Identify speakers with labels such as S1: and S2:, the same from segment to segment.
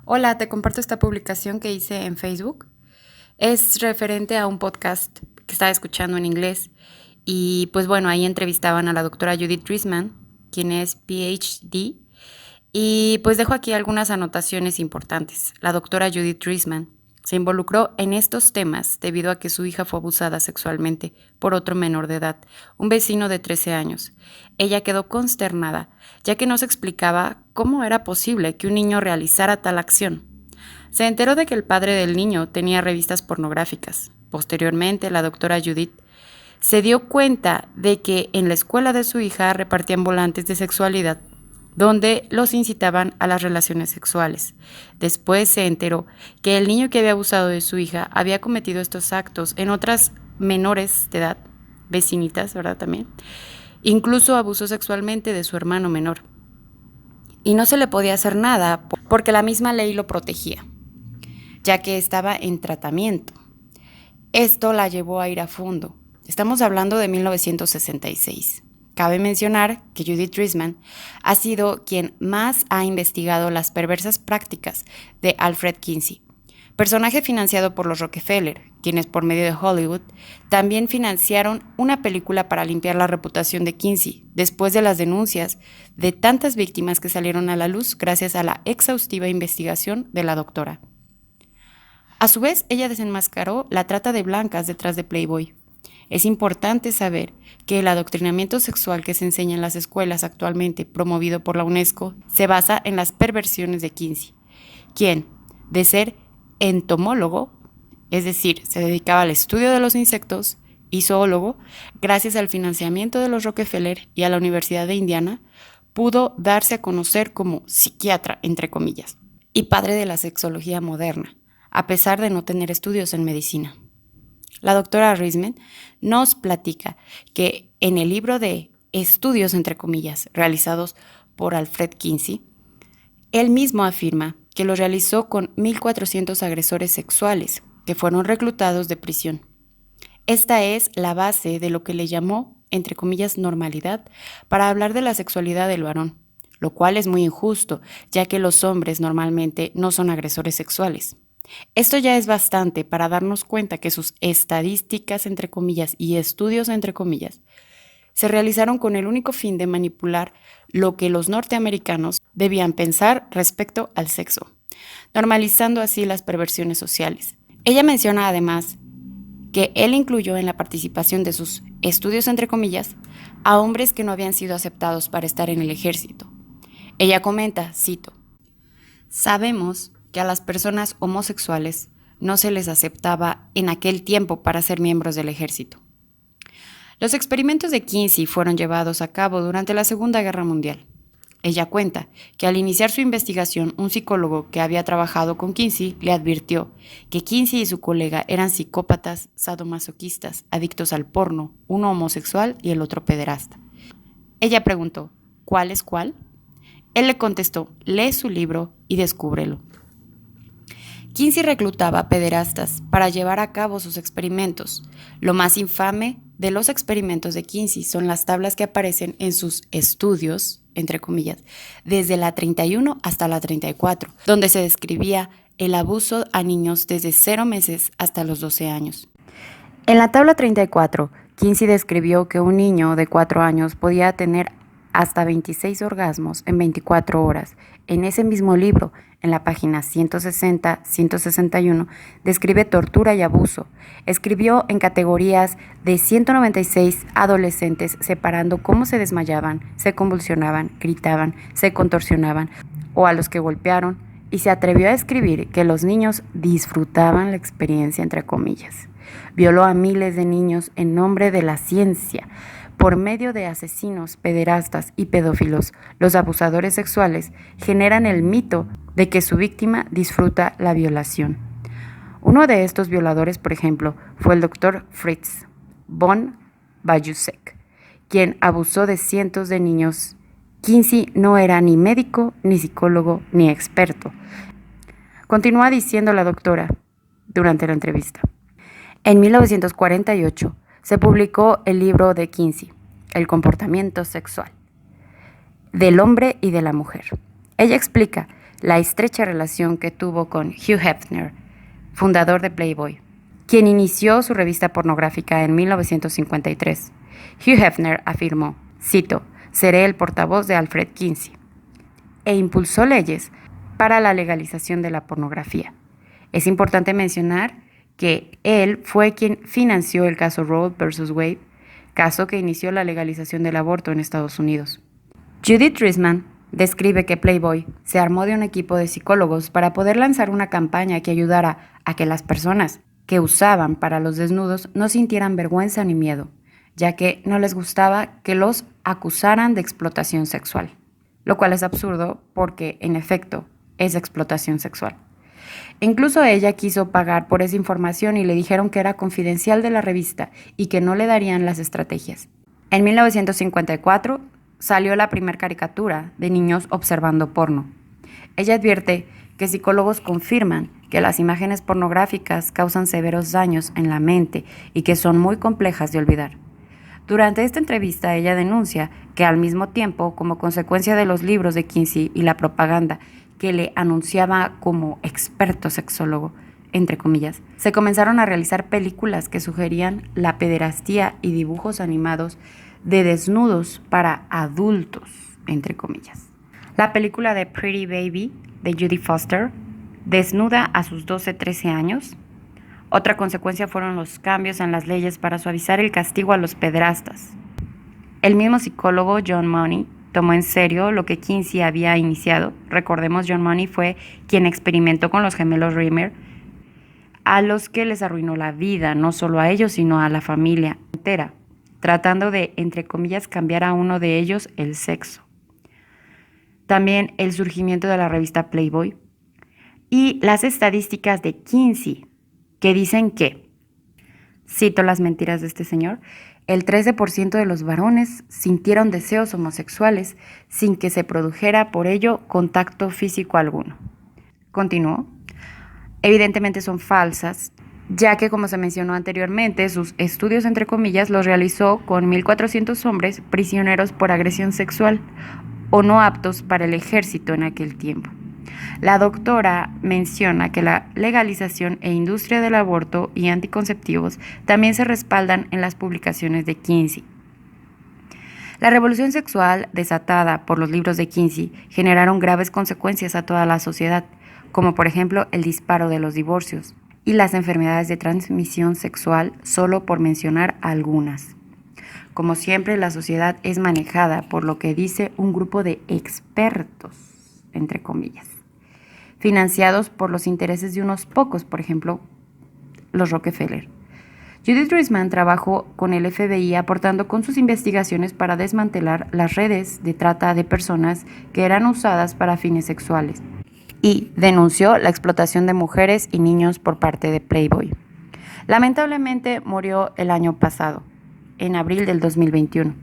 S1: Hola, te comparto esta publicación que hice en Facebook. Es referente a un podcast que estaba escuchando en inglés y pues bueno, ahí entrevistaban a la doctora Judith Driesman, quien es PhD, y pues dejo aquí algunas anotaciones importantes. La doctora Judith Driesman se involucró en estos temas debido a que su hija fue abusada sexualmente por otro menor de edad, un vecino de 13 años. Ella quedó consternada, ya que no se explicaba cómo era posible que un niño realizara tal acción. Se enteró de que el padre del niño tenía revistas pornográficas. Posteriormente, la doctora Judith se dio cuenta de que en la escuela de su hija repartían volantes de sexualidad donde los incitaban a las relaciones sexuales. Después se enteró que el niño que había abusado de su hija había cometido estos actos en otras menores de edad, vecinitas, ¿verdad? También. Incluso abusó sexualmente de su hermano menor. Y no se le podía hacer nada porque la misma ley lo protegía, ya que estaba en tratamiento. Esto la llevó a ir a fondo. Estamos hablando de 1966. Cabe mencionar que Judith Driesman ha sido quien más ha investigado las perversas prácticas de Alfred Kinsey, personaje financiado por los Rockefeller, quienes por medio de Hollywood también financiaron una película para limpiar la reputación de Kinsey, después de las denuncias de tantas víctimas que salieron a la luz gracias a la exhaustiva investigación de la doctora. A su vez, ella desenmascaró la trata de blancas detrás de Playboy. Es importante saber que el adoctrinamiento sexual que se enseña en las escuelas actualmente, promovido por la UNESCO, se basa en las perversiones de Kinsey, quien, de ser entomólogo, es decir, se dedicaba al estudio de los insectos, y zoólogo, gracias al financiamiento de los Rockefeller y a la Universidad de Indiana, pudo darse a conocer como psiquiatra, entre comillas, y padre de la sexología moderna, a pesar de no tener estudios en medicina. La doctora Driesman nos platica que en el libro de estudios, entre comillas, realizados por Alfred Kinsey, él mismo afirma que lo realizó con 1,400 agresores sexuales que fueron reclutados de prisión. Esta es la base de lo que le llamó, entre comillas, normalidad para hablar de la sexualidad del varón, lo cual es muy injusto, ya que los hombres normalmente no son agresores sexuales. Esto ya es bastante para darnos cuenta que sus estadísticas, entre comillas, y estudios, entre comillas, se realizaron con el único fin de manipular lo que los norteamericanos debían pensar respecto al sexo, normalizando así las perversiones sociales. Ella menciona además que él incluyó en la participación de sus estudios, entre comillas, a hombres que no habían sido aceptados para estar en el ejército. Ella comenta, cito, sabemos que a las personas homosexuales no se les aceptaba en aquel tiempo para ser miembros del ejército. Los experimentos de Kinsey fueron llevados a cabo durante la Segunda Guerra Mundial. Ella cuenta que al iniciar su investigación, un psicólogo que había trabajado con Kinsey le advirtió que Kinsey y su colega eran psicópatas, sadomasoquistas, adictos al porno, uno homosexual y el otro pederasta. Ella preguntó, ¿cuál es cuál? Él le contestó, lee su libro y descúbrelo. Kinsey reclutaba a pederastas para llevar a cabo sus experimentos. Lo más infame de los experimentos de Kinsey son las tablas que aparecen en sus estudios, entre comillas, desde la 31 hasta la 34, donde se describía el abuso a niños desde 0 meses hasta los 12 años. En la tabla 34, Kinsey describió que un niño de 4 años podía tener hasta 26 orgasmos en 24 horas. En ese mismo libro, en la página 160-161, describe tortura y abuso. Escribió en categorías de 196 adolescentes, separando cómo se desmayaban, se convulsionaban, gritaban, se contorsionaban o a los que golpearon, y se atrevió a escribir que los niños disfrutaban la experiencia, entre comillas. Violó a miles de niños en nombre de la ciencia. Por medio de asesinos, pederastas y pedófilos, los abusadores sexuales generan el mito de que su víctima disfruta la violación. Uno de estos violadores, por ejemplo, fue el doctor Fritz von Bajusek, quien abusó de cientos de niños. Kinsey no era ni médico, ni psicólogo, ni experto. Continúa diciendo la doctora durante la entrevista. En 1948 se publicó el libro de Kinsey, El comportamiento sexual del hombre y de la mujer. Ella explica la estrecha relación que tuvo con Hugh Hefner, fundador de Playboy, quien inició su revista pornográfica en 1953. Hugh Hefner afirmó, cito, «Seré el portavoz de Alfred Kinsey», e impulsó leyes para la legalización de la pornografía. Es importante mencionar que él fue quien financió el caso Roe vs. Wade, caso que inició la legalización del aborto en Estados Unidos. Judith Reisman describe que Playboy se armó de un equipo de psicólogos para poder lanzar una campaña que ayudara a que las personas que usaban para los desnudos no sintieran vergüenza ni miedo, ya que no les gustaba que los acusaran de explotación sexual, lo cual es absurdo porque, en efecto, es explotación sexual. Incluso ella quiso pagar por esa información y le dijeron que era confidencial de la revista y que no le darían las estrategias. En 1954 salió la primera caricatura de niños observando porno. Ella advierte que psicólogos confirman que las imágenes pornográficas causan severos daños en la mente y que son muy complejas de olvidar. Durante esta entrevista ella denuncia que al mismo tiempo, como consecuencia de los libros de Kinsey y la propaganda que le anunciaba como experto sexólogo, entre comillas, se comenzaron a realizar películas que sugerían la pederastía y dibujos animados de desnudos para adultos, entre comillas. La película de Pretty Baby, de Judy Foster, desnuda a sus 12-13 años. Otra consecuencia fueron los cambios en las leyes para suavizar el castigo a los pederastas. El mismo psicólogo John Money tomó en serio lo que Kinsey había iniciado. Recordemos, John Money fue quien experimentó con los gemelos Reimer, a los que les arruinó la vida, no solo a ellos, sino a la familia entera, tratando de, entre comillas, cambiar a uno de ellos el sexo. También el surgimiento de la revista Playboy y las estadísticas de Kinsey, que dicen que, cito las mentiras de este señor, el 13% de los varones sintieron deseos homosexuales sin que se produjera por ello contacto físico alguno. Continuó. Evidentemente son falsas, ya que, como se mencionó anteriormente, sus estudios, entre comillas, los realizó con 1,400 hombres prisioneros por agresión sexual o no aptos para el ejército en aquel tiempo. La doctora menciona que la legalización e industria del aborto y anticonceptivos también se respaldan en las publicaciones de Kinsey. La revolución sexual desatada por los libros de Kinsey generaron graves consecuencias a toda la sociedad, como por ejemplo el disparo de los divorcios y las enfermedades de transmisión sexual, solo por mencionar algunas. Como siempre, la sociedad es manejada por lo que dice un grupo de expertos, entre comillas, financiados por los intereses de unos pocos, por ejemplo, los Rockefeller. Judith Reisman trabajó con el FBI aportando con sus investigaciones para desmantelar las redes de trata de personas que eran usadas para fines sexuales y denunció la explotación de mujeres y niños por parte de Playboy. Lamentablemente murió el año pasado, en abril del 2021.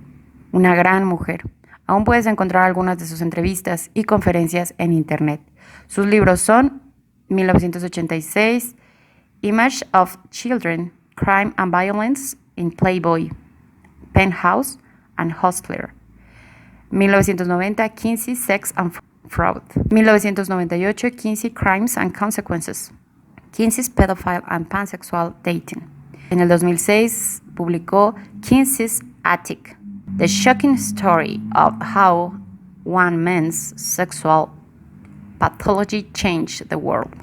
S1: Una gran mujer. Aún puedes encontrar algunas de sus entrevistas y conferencias en internet. Sus libros son 1986, Image of Children, Crime and Violence in Playboy, Penthouse and Hustler. 1990, Kinsey, Sex and Fraud. 1998, Kinsey, Crimes and Consequences. Kinsey's Pedophile and Pansexual Dating. En el 2006 publicó Kinsey's Attic, The Shocking Story of How One Man's Sexual Pathology Changed the World.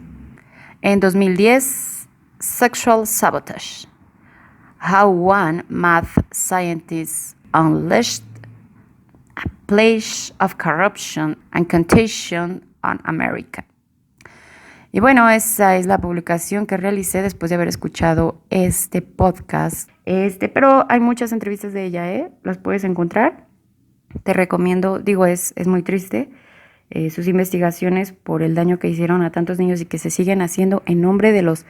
S1: En 2010, Sexual Sabotage, How One Math Scientist Unleashed a Plague of Corruption and Contagion on America. Y bueno, esa es la publicación que realicé después de haber escuchado este podcast. Pero hay muchas entrevistas de ella, las puedes encontrar. Te recomiendo, es muy triste sus investigaciones por el daño que hicieron a tantos niños y que se siguen haciendo en nombre de los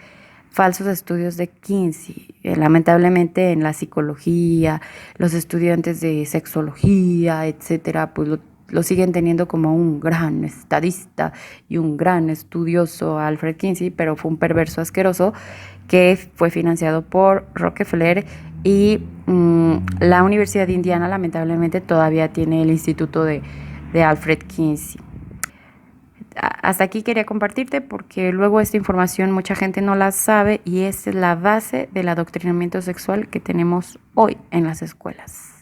S1: falsos estudios de Kinsey. Lamentablemente en la psicología, los estudiantes de sexología, etcétera, pues lo siguen teniendo como un gran estadista y un gran estudioso Alfred Kinsey, pero fue un perverso asqueroso que fue financiado por Rockefeller y la Universidad de Indiana lamentablemente todavía tiene el instituto de Alfred Kinsey. hasta aquí quería compartirte porque luego esta información mucha gente no la sabe y es la base del adoctrinamiento sexual que tenemos hoy en las escuelas.